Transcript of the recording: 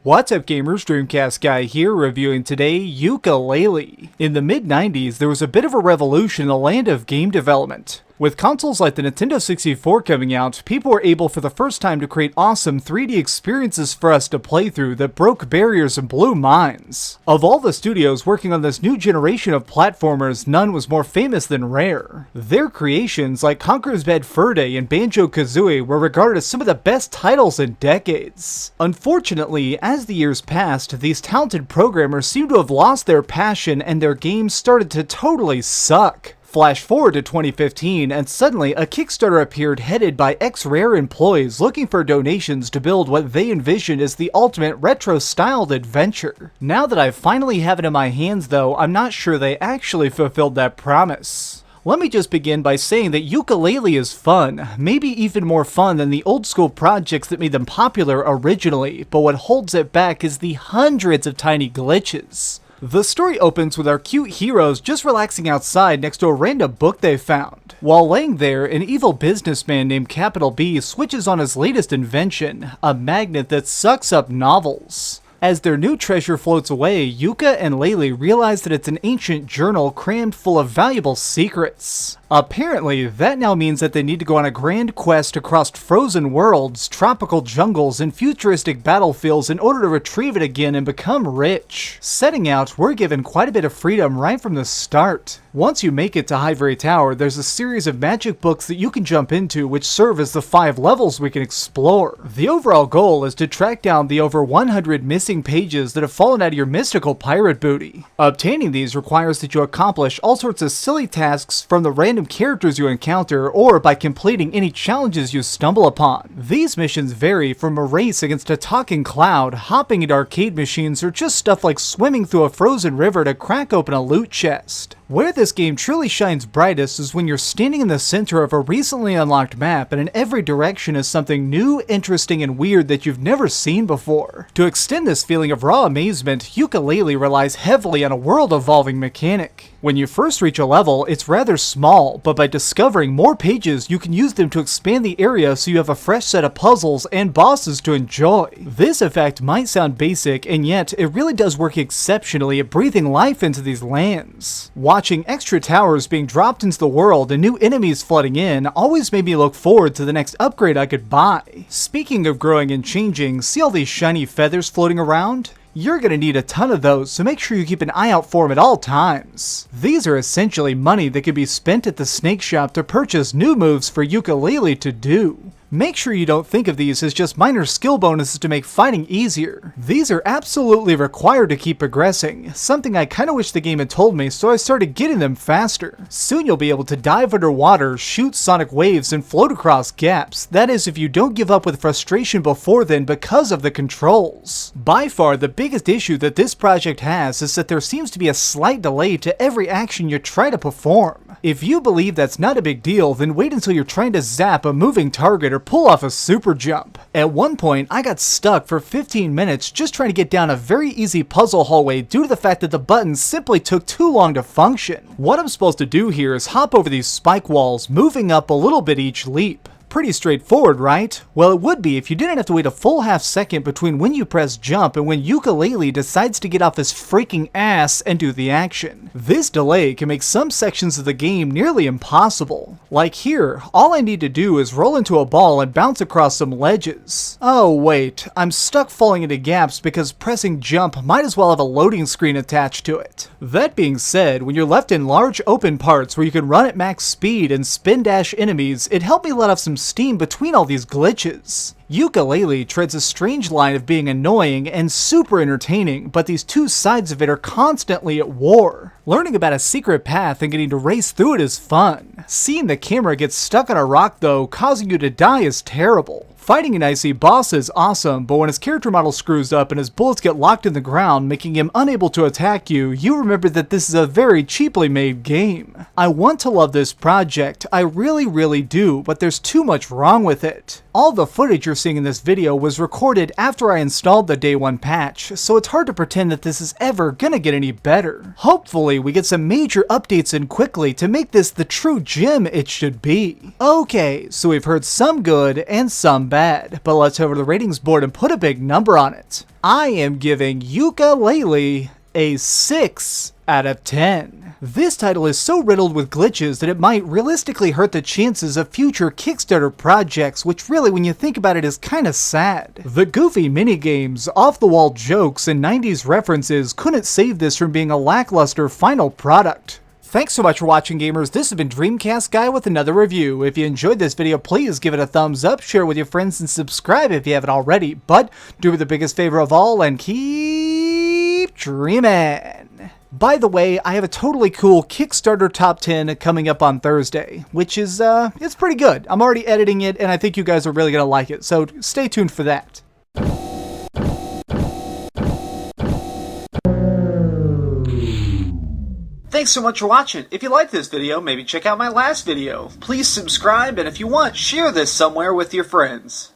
What's up gamers, DreamcastGuy here, reviewing today Yooka Laylee. In the mid-90s, there was a bit of a revolution in the land of game development. With consoles like the Nintendo 64 coming out, people were able for the first time to create awesome 3D experiences for us to play through that broke barriers and blew minds. Of all the studios working on this new generation of platformers, none was more famous than Rare. Their creations like Conker's Bad Fur Day and Banjo-Kazooie were regarded as some of the best titles in decades. Unfortunately, as the years passed, these talented programmers seem to have lost their passion and their games started to totally suck. Flash forward to 2015, and suddenly a Kickstarter appeared headed by ex-Rare employees looking for donations to build what they envisioned as the ultimate retro-styled adventure. Now that I finally have it in my hands though, I'm not sure they actually fulfilled that promise. Let me just begin by saying that Yooka Laylee is fun, maybe even more fun than the old school projects that made them popular originally, but what holds it back is the hundreds of tiny glitches. The story opens with our cute heroes just relaxing outside next to a random book they found. While laying there, an evil businessman named Capital B switches on his latest invention, a magnet that sucks up novels. As their new treasure floats away, Yooka and Laylee realize that it's an ancient journal crammed full of valuable secrets. Apparently, that now means that they need to go on a grand quest across frozen worlds, tropical jungles, and futuristic battlefields in order to retrieve it again and become rich. Setting out, we're given quite a bit of freedom right from the start. Once you make it to Ivory Tower, there's a series of magic books that you can jump into which serve as the 5 levels we can explore. The overall goal is to track down the over 100 missing pages that have fallen out of your mystical pirate booty. Obtaining these requires that you accomplish all sorts of silly tasks from the random characters you encounter or by completing any challenges you stumble upon. These missions vary from a race against a talking cloud, hopping into arcade machines, or just stuff like swimming through a frozen river to crack open a loot chest. Where this game truly shines brightest is when you're standing in the center of a recently unlocked map and in every direction is something new, interesting, and weird that you've never seen before. To extend this feeling of raw amazement, Yooka Laylee relies heavily on a world-evolving mechanic. When you first reach a level, it's rather small, but by discovering more pages, you can use them to expand the area so you have a fresh set of puzzles and bosses to enjoy. This effect might sound basic, and yet it really does work exceptionally at breathing life into these lands. Watching extra towers being dropped into the world and new enemies flooding in always made me look forward to the next upgrade I could buy. Speaking of growing and changing, see all these shiny feathers floating around? You're gonna need a ton of those, so make sure you keep an eye out for them at all times. These are essentially money that can be spent at the snake shop to purchase new moves for Yooka Laylee to do. Make sure you don't think of these as just minor skill bonuses to make fighting easier. These are absolutely required to keep progressing, something I kinda wish the game had told me, so I started getting them faster. Soon you'll be able to dive underwater, shoot sonic waves, and float across gaps. That is if you don't give up with frustration before then because of the controls. By far, the biggest issue that this project has is that there seems to be a slight delay to every action you try to perform. If you believe that's not a big deal, then wait until you're trying to zap a moving target or pull off a super jump. At one point, I got stuck for 15 minutes just trying to get down a very easy puzzle hallway due to the fact that the buttons simply took too long to function. What I'm supposed to do here is hop over these spike walls, moving up a little bit each leap. Pretty straightforward, right? Well, it would be if you didn't have to wait a full half second between when you press jump and when Yooka Laylee decides to get off his freaking ass and do the action. This delay can make some sections of the game nearly impossible. Like here, all I need to do is roll into a ball and bounce across some ledges. Oh wait, I'm stuck falling into gaps because pressing jump might as well have a loading screen attached to it. That being said, when you're left in large open parts where you can run at max speed and spin dash enemies, it helped me let off some steam between all these glitches. Yooka Laylee treads a strange line of being annoying and super entertaining, but these two sides of it are constantly at war. Learning about a secret path and getting to race through it is fun. Seeing the camera get stuck on a rock though, causing you to die is terrible. Fighting an icy boss is awesome, but when his character model screws up and his bullets get locked in the ground, making him unable to attack you, you remember that this is a very cheaply made game. I want to love this project, I really do, but there's too much wrong with it. All the footage you're seeing in this video was recorded after I installed the day 1 patch, so it's hard to pretend that this is ever gonna get any better. Hopefully we get some major updates in quickly to make this the true gem it should be. Okay, so we've heard some good and some bad, but let's over to the ratings board and put a big number on it. I am giving Yooka Laylee a 6 out of 10. This title is so riddled with glitches that it might realistically hurt the chances of future Kickstarter projects, which really, when you think about it, is kinda sad. The goofy minigames, off-the-wall jokes, and 90s references couldn't save this from being a lackluster final product. Thanks so much for watching, gamers. This has been DreamcastGuy with another review. If you enjoyed this video, please give it a thumbs up, share it with your friends, and subscribe if you haven't already. But do me the biggest favor of all and keep dreaming. By the way, I have a totally cool Kickstarter top 10 coming up on Thursday, which is, it's pretty good. I'm already editing it, and I think you guys are really gonna like it, so stay tuned for that. Thanks so much for watching. If you liked this video, maybe check out my last video. Please subscribe, and if you want, share this somewhere with your friends.